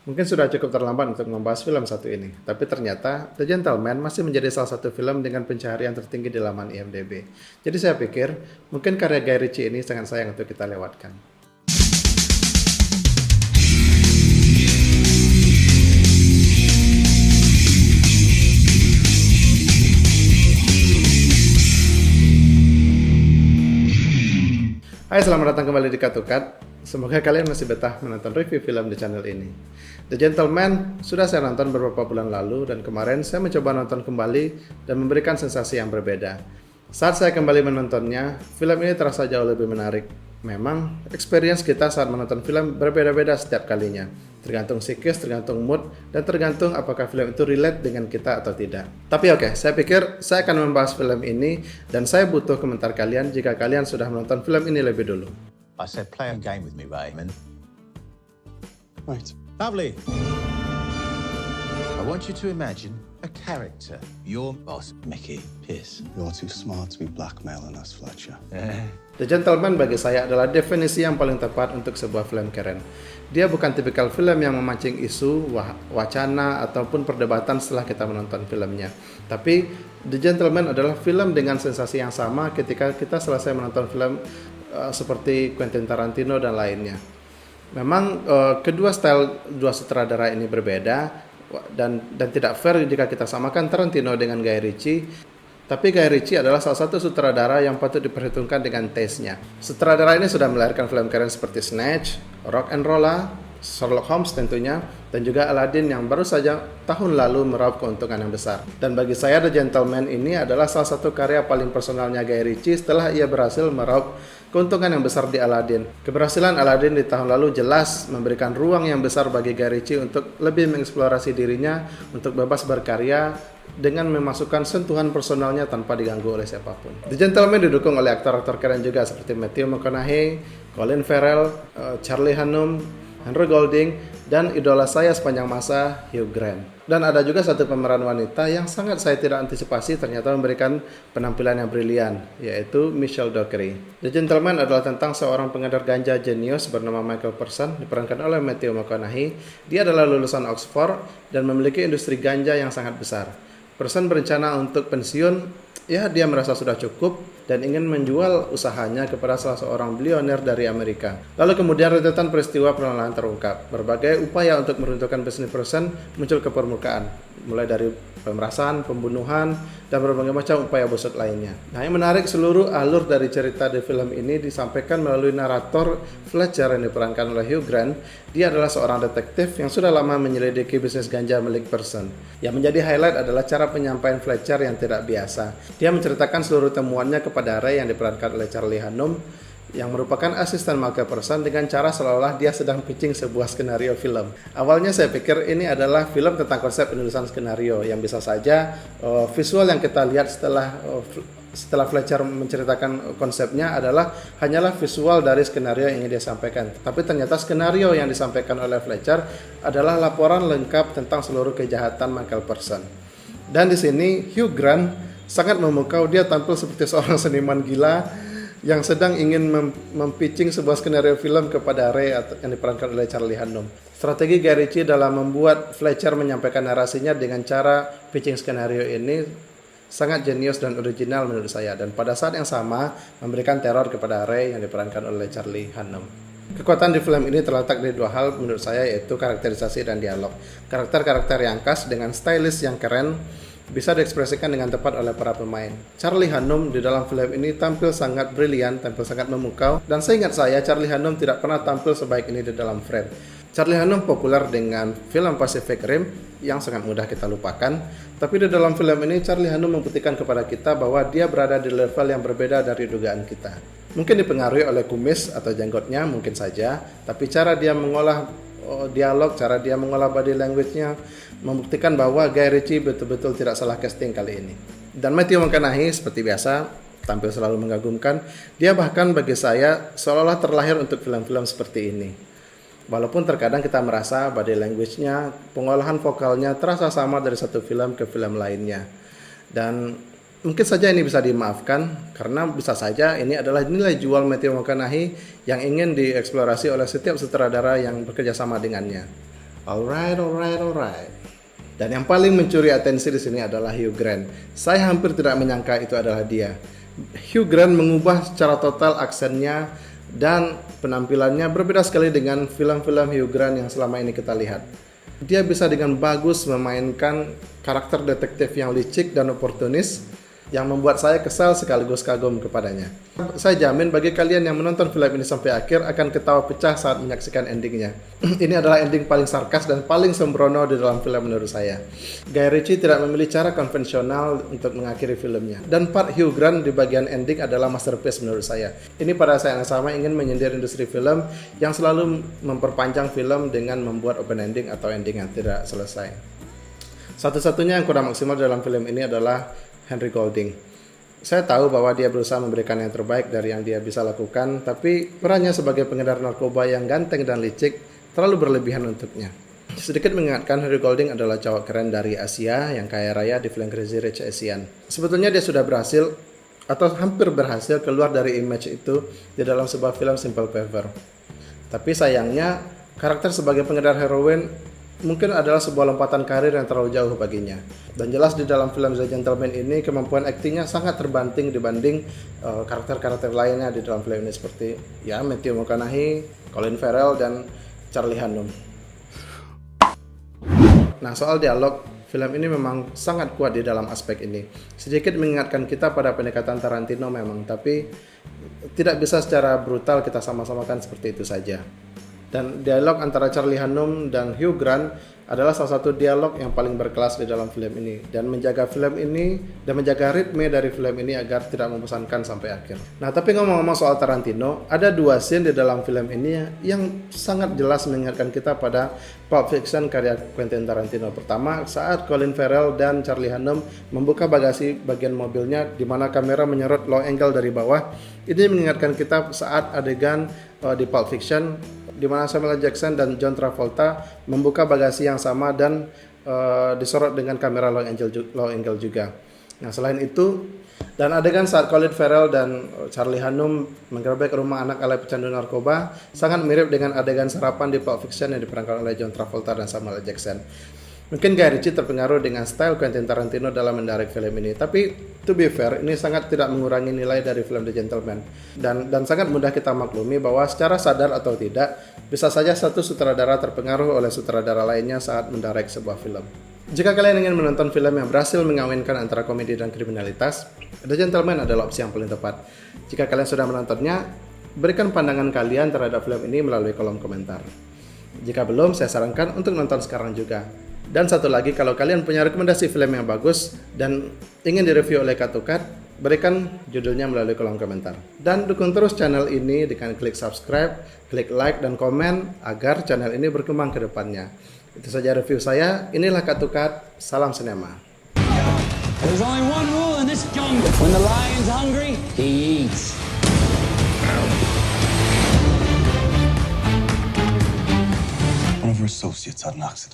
Mungkin sudah cukup terlambat untuk membahas film satu ini, tapi ternyata The Gentleman masih menjadi salah satu film dengan pencaharian tertinggi di laman IMDb. Jadi saya pikir, mungkin karya Guy Ritchie ini sangat sayang untuk kita lewatkan. Hai, selamat datang kembali di Katukat. Semoga kalian masih betah menonton review film di channel ini. The Gentleman sudah saya nonton beberapa bulan lalu dan kemarin saya mencoba nonton kembali dan memberikan sensasi yang berbeda. Saat saya kembali menontonnya, film ini terasa jauh lebih menarik. Memang, experience kita saat menonton film berbeda-beda setiap kalinya. Tergantung psikis, tergantung mood, dan tergantung apakah film itu relate dengan kita atau tidak. Tapi oke, saya pikir saya akan membahas film ini dan saya butuh komentar kalian jika kalian sudah menonton film ini lebih dulu. I said play a game with me, Raymond. Right. Lovely. I want you to imagine a character. Your boss, Mickey Pierce. You're too smart to be blackmailing us, Fletcher. The Gentleman bagi saya adalah definisi yang paling tepat untuk sebuah film keren. Dia bukan tipikal film yang memancing isu, wacana, ataupun perdebatan setelah kita menonton filmnya. Tapi The Gentleman adalah film dengan sensasi yang sama ketika kita selesai menonton film seperti Quentin Tarantino dan lainnya. Memang kedua style dua sutradara ini berbeda dan tidak fair jika kita samakan Tarantino dengan Guy Ritchie. Tapi Guy Ritchie adalah salah satu sutradara yang patut diperhitungkan dengan taste-nya. Sutradara ini sudah melahirkan film keren seperti Snatch, Rock'n'Rolla, Sherlock Holmes tentunya, dan juga Aladdin yang baru saja tahun lalu meraup keuntungan yang besar. Dan bagi saya The Gentleman ini adalah salah satu karya paling personalnya Guy Ritchie setelah ia berhasil meraup keuntungan yang besar di Aladdin. Keberhasilan Aladdin di tahun lalu jelas memberikan ruang yang besar bagi Guy Ritchie untuk lebih mengeksplorasi dirinya, untuk bebas berkarya, dengan memasukkan sentuhan personalnya tanpa diganggu oleh siapapun. The Gentleman didukung oleh aktor-aktor keren juga seperti Matthew McConaughey, Colin Farrell, Charlie Hunnam, Henry Golding, dan idola saya sepanjang masa, Hugh Grant. Dan ada juga satu pemeran wanita yang sangat saya tidak antisipasi ternyata memberikan penampilan yang brilian, yaitu Michelle Dockery. The Gentleman adalah tentang seorang pengedar ganja jenius bernama Michael Person, diperankan oleh Matthew McConaughey. Dia adalah lulusan Oxford dan memiliki industri ganja yang sangat besar. Person berencana untuk pensiun, dia merasa sudah cukup dan ingin menjual usahanya kepada salah seorang bilioner dari Amerika. Lalu kemudian rentetan peristiwa perlahan terungkap. Berbagai upaya untuk meruntuhkan bisnis Person muncul ke permukaan, mulai dari pemerasan, pembunuhan, dan berbagai macam upaya busuk lainnya. Nah, yang menarik, seluruh alur dari cerita di film ini disampaikan melalui narator Fletcher yang diperankan oleh Hugh Grant. Dia adalah seorang detektif yang sudah lama menyelidiki bisnis ganja milik Person. Yang menjadi highlight adalah cara penyampaian Fletcher yang tidak biasa. Dia menceritakan seluruh temuannya kepada Ray yang diperankan oleh Charlie Hunnam, yang merupakan asisten Michael Person, dengan cara seolah-olah dia sedang pitching sebuah skenario film. Awalnya saya pikir ini adalah film tentang konsep penulisan skenario yang bisa saja visual yang kita lihat setelah Fletcher menceritakan konsepnya adalah hanyalah visual dari skenario yang ingin dia sampaikan. Tapi ternyata skenario yang disampaikan oleh Fletcher adalah laporan lengkap tentang seluruh kejahatan Michael Person. Dan di sini Hugh Grant sangat memukau. Dia tampil seperti seorang seniman gila yang sedang ingin mempitching sebuah skenario film kepada Ray yang diperankan oleh Charlie Hunnam. Strategi Guy Ritchie dalam membuat Fletcher menyampaikan narasinya dengan cara pitching skenario ini sangat jenius dan original menurut saya, dan pada saat yang sama memberikan teror kepada Ray yang diperankan oleh Charlie Hunnam. Kekuatan di film ini terletak di dua hal menurut saya, yaitu karakterisasi dan dialog. Karakter-karakter yang khas dengan stylist yang keren bisa diekspresikan dengan tepat oleh para pemain. Charlie Hunnam di dalam film ini tampil sangat brilian, tampil sangat memukau, dan seingat saya Charlie Hunnam tidak pernah tampil sebaik ini di dalam frame. Charlie Hunnam populer dengan film Pacific Rim yang sangat mudah kita lupakan, tapi di dalam film ini Charlie Hunnam membuktikan kepada kita bahwa dia berada di level yang berbeda dari dugaan kita. Mungkin dipengaruhi oleh kumis atau jenggotnya, mungkin saja, tapi cara dia mengolah dialog, cara dia mengolah body language-nya membuktikan bahwa Guy Ritchie betul-betul tidak salah casting kali ini. Dan Matthew McConaughey seperti biasa tampil selalu mengagumkan. Dia bahkan bagi saya seolah-olah terlahir untuk film-film seperti ini. Walaupun terkadang kita merasa body language-nya, pengolahan vokalnya terasa sama dari satu film ke film lainnya. Dan mungkin saja ini bisa dimaafkan karena bisa saja ini adalah nilai jual Matthew McConaughey yang ingin dieksplorasi oleh setiap sutradara yang bekerja sama dengannya. Alright. Dan yang paling mencuri atensi di sini adalah Hugh Grant. Saya hampir tidak menyangka itu adalah dia. Hugh Grant mengubah secara total aksennya dan penampilannya berbeda sekali dengan film-film Hugh Grant yang selama ini kita lihat. Dia bisa dengan bagus memainkan karakter detektif yang licik dan oportunis yang membuat saya kesal sekaligus kagum kepadanya. Saya jamin bagi kalian yang menonton film ini sampai akhir akan ketawa pecah saat menyaksikan endingnya. Ini adalah ending paling sarkas dan paling sembrono di dalam film menurut saya. Guy Ritchie tidak memilih cara konvensional untuk mengakhiri filmnya. Dan part Hugh Grant di bagian ending adalah masterpiece menurut saya. Ini pada saat yang sama ingin menyindir industri film yang selalu memperpanjang film dengan membuat open ending atau ending yang tidak selesai. Satu-satunya yang kurang maksimal dalam film ini adalah Henry Golding. Saya tahu bahwa dia berusaha memberikan yang terbaik dari yang dia bisa lakukan, tapi perannya sebagai pengedar narkoba yang ganteng dan licik terlalu berlebihan untuknya. Sedikit mengingatkan, Henry Golding adalah cowok keren dari Asia yang kaya raya di film Crazy Rich Asian. Sebetulnya dia sudah berhasil atau hampir berhasil keluar dari image itu di dalam sebuah film Simple Favor. Tapi sayangnya, karakter sebagai pengedar heroin mungkin adalah sebuah lompatan karir yang terlalu jauh baginya. Dan jelas di dalam film The Gentleman ini kemampuan aktingnya sangat terbanting dibanding karakter-karakter lainnya di dalam film ini seperti Matthew McConaughey, Colin Farrell, dan Charlie Hunnam. Nah, soal dialog, film ini memang sangat kuat di dalam aspek ini. Sedikit mengingatkan kita pada pendekatan Tarantino memang, tapi tidak bisa secara brutal kita sama-samakan seperti itu saja. Dan dialog antara Charlie Hunnam dan Hugh Grant adalah salah satu dialog yang paling berkelas di dalam film ini dan menjaga film ini dan menjaga ritme dari film ini agar tidak membosankan sampai akhir. Nah, tapi ngomong-ngomong soal Tarantino, ada dua scene di dalam film ini yang sangat jelas mengingatkan kita pada Pulp Fiction karya Quentin Tarantino. Pertama, saat Colin Farrell dan Charlie Hunnam membuka bagasi bagian mobilnya di mana kamera menyorot low angle dari bawah. Ini mengingatkan kita saat adegan di Pulp Fiction di mana Samuel L. Jackson dan John Travolta membuka bagasi yang sama dan disorot dengan kamera low angle juga. Nah, selain itu, dan adegan saat Colin Farrell dan Charlie Hunnam menggerebek rumah anak ala pecandu narkoba sangat mirip dengan adegan sarapan di Pulp Fiction yang diperankan oleh John Travolta dan Samuel L. Jackson. Mungkin Guy Ritchie terpengaruh dengan style Quentin Tarantino dalam mendirect film ini, tapi to be fair, ini sangat tidak mengurangi nilai dari film The Gentleman. Dan sangat mudah kita maklumi bahwa secara sadar atau tidak, bisa saja satu sutradara terpengaruh oleh sutradara lainnya saat mendirect sebuah film. Jika kalian ingin menonton film yang berhasil mengawinkan antara komedi dan kriminalitas, The Gentleman adalah opsi yang paling tepat. Jika kalian sudah menontonnya, berikan pandangan kalian terhadap film ini melalui kolom komentar. Jika belum, saya sarankan untuk nonton sekarang juga. Dan satu lagi, kalau kalian punya rekomendasi film yang bagus dan ingin direview oleh Katukat, berikan judulnya melalui kolom komentar. Dan dukung terus channel ini dengan klik subscribe, klik like, dan komen agar channel ini berkembang ke depannya. Itu saja review saya. Inilah Katukat. Salam sinema. There's only one rule in this jungle. When the lion's hungry, he eats. One of her associates had an accident.